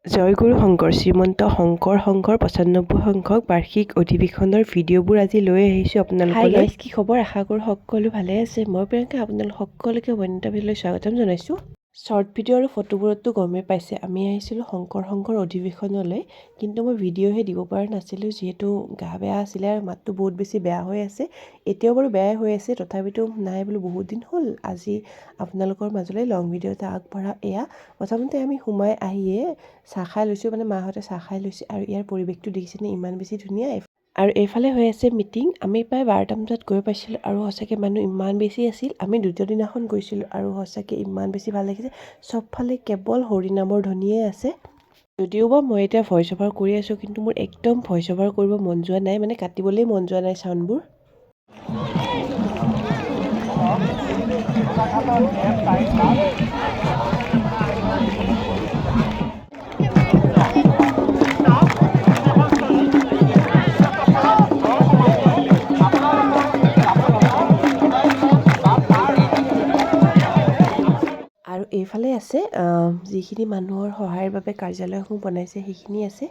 জয়গুৰু শংকৰ শ্ৰীমন্ত শংকৰ সংঘৰ ৯৫ সংখ্যক বাৰ্ষিক অধিৱেশনৰ ভিডিঅ'বোৰ আজি লৈ আহিছোঁ আপোনালোকলৈ। হাই গাইজ, কি খবৰ? আশা কৰোঁ সকলো ভালে আছে। মই প্ৰিয়ংকা আপোনালোক সকলোকে বন্যতা ভিডিঅ'লৈ স্বাগতম জনাইছোঁ। শ্বৰ্ট ভিডিঅ' আৰু ফটোবোৰতো গমেই পাইছে আমি আহিছিলোঁ শংকৰ সংঘৰ অধিৱেশনলৈ, কিন্তু মই ভিডিঅ'হে দিব পৰা নাছিলোঁ যিহেতু গা বেয়া আছিলে আৰু মাতটো বহুত বেছি বেয়া হৈ আছে। এতিয়াও বাৰু বেয়াই হৈ আছে, তথাপিতো নাই বোলো বহুত দিন হ'ল আজি আপোনালোকৰ মাজলৈ লং ভিডিঅ' এটা আগবঢ়া। এয়া প্ৰথমতে আমি সোমাই আহিয়ে চাহ খাই লৈছোঁ, মানে মাহঁতে চাহ খাই লৈছে আৰু ইয়াৰ পৰিৱেশটো দেখিছেনে ইমান বেছি ধুনীয়া। আৰু এইফালে হৈ আছে মিটিং। আমি প্ৰায় ১২টা বজাত গৈ পাইছিলোঁ আৰু সঁচাকৈ মানুহ ইমান বেছি আছিল। আমি দ্বিতীয় দিনাখন গৈছিলোঁ আৰু সঁচাকৈ ইমান বেছি ভাল লাগিছে। চবফালে কেৱল হৰিনামৰ ধ্বনিয়ে আছে। যদিও বা মই এতিয়া ভইচ অভাৰ কৰি আছোঁ, কিন্তু মোৰ একদম ভইচ অভাৰ কৰিব মন যোৱা নাই, মানে কাটিবলৈ মন যোৱা নাই চাউণ্ডবোৰ। আৰু এইফালে আছে যিখিনি মানুহৰ সহায়ৰ বাবে কাৰ্যালয়সমূহ বনাইছে সেইখিনি আছে।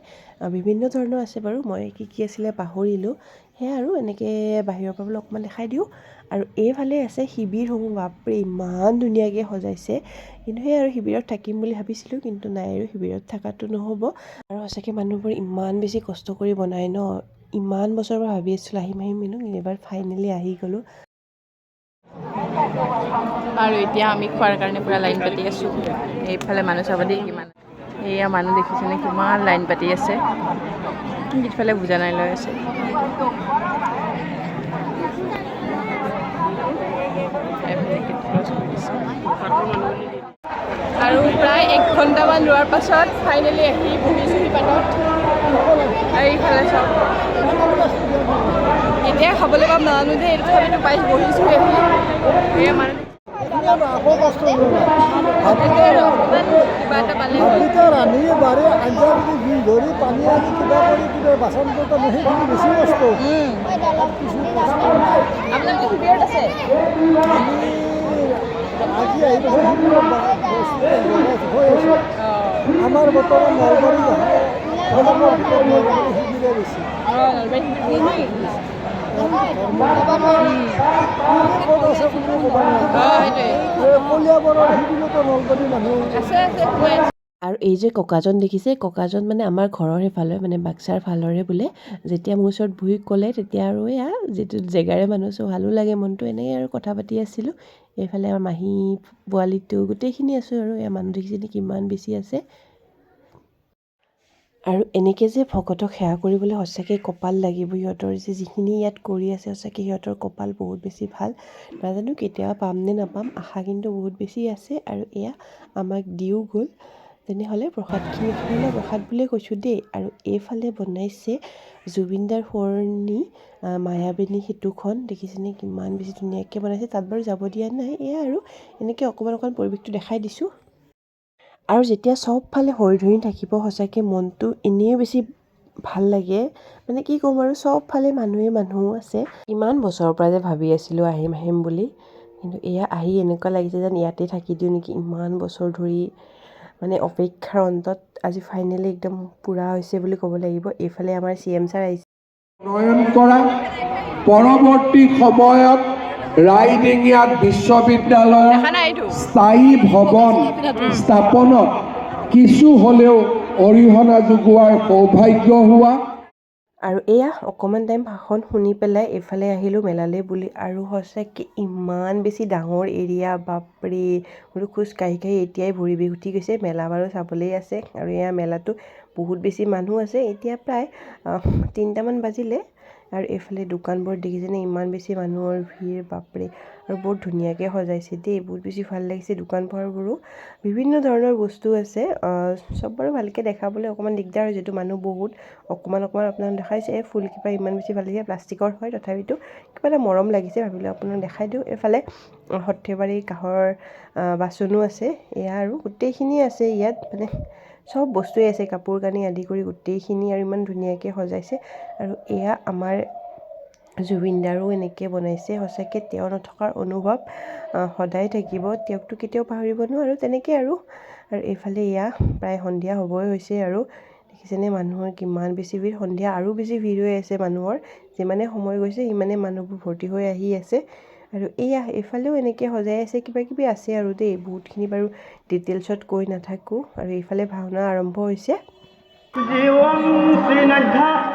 বিভিন্ন ধৰণৰ আছে বাৰু, মই কি আছিলে পাহৰিলোঁ। সেয়া আৰু এনেকৈ বাহিৰৰ পৰা বোলো অকণমান দেখাই দিওঁ। আৰু এইফালে আছে শিবিৰসমূহ। বাপৰে ইমান ধুনীয়াকৈ সজাইছে। কিন্তু সেই আৰু শিবিৰত থাকিম বুলি ভাবিছিলোঁ, কিন্তু নাই আৰু শিবিৰত থকাটো নহ'ব। আৰু সঁচাকৈ মানুহবোৰ ইমান বেছি কষ্ট কৰি বনাই ন। ইমান বছৰৰ পৰা ভাবি আছিলোঁ আহিম কিন্তু এইবাৰ ফাইনেলি আহি গ'লোঁ। আৰু এতিয়া আমি খোৱাৰ কাৰণে পুৰা লাইন পাতি আছোঁ। এইফালে মানুহ চাব দেই কিমান, এয়া মানুহ দেখিছেনে কিমান লাইন পাতি আছে। ইফালে বুজা নাই লৈ আছে। আৰু প্ৰায় ১ ঘণ্টামান ৰোৱাৰ পাছত ফাইনেলি আহি বহিছোহি পাতত। আৰু ইফালে চাওক, এতিয়া খাবলৈ পাম নাজানো যে, তথাপিতো পাইছোঁ বহিছোহি আহি। এয়া মানুহ ৰান্ধি বাঢ়ি আঞ্জা যদি জুই ধৰি পানী আনি কিবা কৰি কিবা বাচন বৰ্তন সেইখিনি বেছি কষ্ট। আজি আহি আমাৰ বৰ্তমান নলবাৰী অসমৰ ভিতৰত নলবাৰী শিবিৰে বেছি। কলিয়াবৰৰ শিবিৰতো নলবাৰী মানুহ আছে। আৰু এই যে ককাজন দেখিছে, ককাজন মানে আমাৰ ঘৰৰ সেইফালে, মানে বাক্সাৰ ফালৰে বোলে। যেতিয়া মোৰ ওচৰত বহি ক'লে তেতিয়া আৰু এয়া যিটো জেগাৰে মানুহ চব ভালো লাগে মনটো, এনেকৈ আৰু কথা পাতি আছিলোঁ। এইফালে আমাৰ মাহী পোৱালিটো গোটেইখিনি আছোঁ আৰু এয়া মানুহ দেখিছে কিমান বেছি আছে। আৰু এনেকৈ যে ভকতক সেৱা কৰিবলৈ সঁচাকৈ কপাল লাগিব। সিহঁতৰ যে যিখিনি ইয়াত কৰি আছে সঁচাকৈ সিহঁতৰ কপাল বহুত বেছি ভাল। নাজানো কেতিয়াবা পাম নে নাপাম, আশা কিন্তু বহুত বেছি আছে। আৰু এয়া আমাক দিও গ'ল। তেনেহ'লে প্ৰসাদখিনি আপোনালোকে প্ৰসাদ বুলিয়ে কৈছোঁ দেই। আৰু এইফালে বনাইছে জুবিনদাৰ সোঁৱৰণি মায়াবিনী সেতুখন দেখিছেনে কিমান বেছি ধুনীয়াকৈ বনাইছে। তাত বাৰু যাব দিয়া নাই, এয়া আৰু এনেকৈ অকণমান পৰিৱেশটো দেখাই দিছোঁ। আৰু যেতিয়া চবফালে হৰি ধৰি থাকিব সঁচাকৈ মনটো এনেই বেছি ভাল লাগে। মানে কি ক'ম আৰু চবফালে মানুহ আছে। ইমান বছৰৰ পৰা যে ভাবি আছিলোঁ আহিম বুলি, কিন্তু এয়া আহি এনেকুৱা লাগিছে যেন ইয়াতে থাকি দিওঁ নেকি। ইমান বছৰ ধৰি মানে অপেক্ষাৰ অন্তত আজি ফাইনেলি একদম পূৰা হৈছে বুলি ক'ব লাগিব। এইফালে আমাৰ CM ছাৰ আহিছে। উন্নয়ন কৰা পৰৱৰ্তী সময়ত ৰাইডিঙিয়াত বিশ্ববিদ্যালয়ৰ স্থায়ী ভৱন স্থাপনত কিছু হ'লেও অৰিহণা যোগোৱাৰ সৌভাগ্য হোৱা। আৰু এয়া অকণমান টাইম ভাষণ শুনি পেলাই এইফালে আহিলোঁ মেলালৈ বুলি। আৰু সঁচাকৈ ইমান বেছি ডাঙৰ এৰিয়া, বাপৰে বোলো খোজ কাঢ়ি এতিয়াই ভৰি বিষ উঠি গৈছে। মেলা বাৰু চাবলৈ আছে আৰু এয়া মেলাটো বহুত বেছি মানুহ আছে। এতিয়া প্ৰায় 3টামান বাজিলে আৰু এইফালে দোকানবোৰ দেখিছেনে ইমান বেছি মানুহৰ ভিৰ, বাপৰে। আৰু বহুত ধুনীয়াকৈ সজাইছে দেই, বহুত বেছি ভাল লাগিছে। দোকান পোহাৰবোৰো বিভিন্ন ধৰণৰ বস্তু আছে। চব বাৰু ভালকৈ দেখাবলৈ অকণমান দিগদাৰ হয় যিহেতু মানুহ বহুত। অকণমান আপোনাক দেখাইছে। এই ফুলকেইপা ইমান বেছি ভাল লাগিছে, প্লাষ্টিকৰ হয় তথাপিতো কিবা এটা মৰম লাগিছে, ভাবিলোঁ আপোনাক দেখাই দিওঁ। এইফালে সৰ্থেবাৰী কাঁহৰ বাচনো আছে। এয়া আৰু গোটেইখিনিয়ে আছে ইয়াত, মানে চব বস্তুৱেই আছে, কাপোৰ কানি আদি কৰি গোটেইখিনি আৰু ইমান ধুনীয়াকৈ সজাইছে। আৰু এয়া আমাৰ জুবিনদাৰো এনেকৈ বনাইছে। সঁচাকৈ তেওঁ নথকাৰ অনুভৱ সদায় থাকিব, তেওঁকতো কেতিয়াও পাহৰিব নোৱাৰোঁ। তেনেকৈ আৰু আৰু এইফালে এয়া প্ৰায় সন্ধিয়া হ'বই হৈছে আৰু দেখিছেনে মানুহৰ কিমান বেছি ভিৰ সন্ধিয়া আৰু বেছি ভিৰ হৈ আছে মানুহৰ যিমানে সময় গৈছে সিমানে মানুহবোৰ ভৰ্তি হৈ আহি আছে আৰু এয়া এইফালেও এনেকৈ সজাই আছে কিবা কিবি আছে আৰু দেই বহুতখিনি বাৰু ডিটেইলছত কৈ নাথাকোঁ আৰু এইফালে ভাওনা আৰম্ভ হৈছে জীৱন শ্ৰীনাথ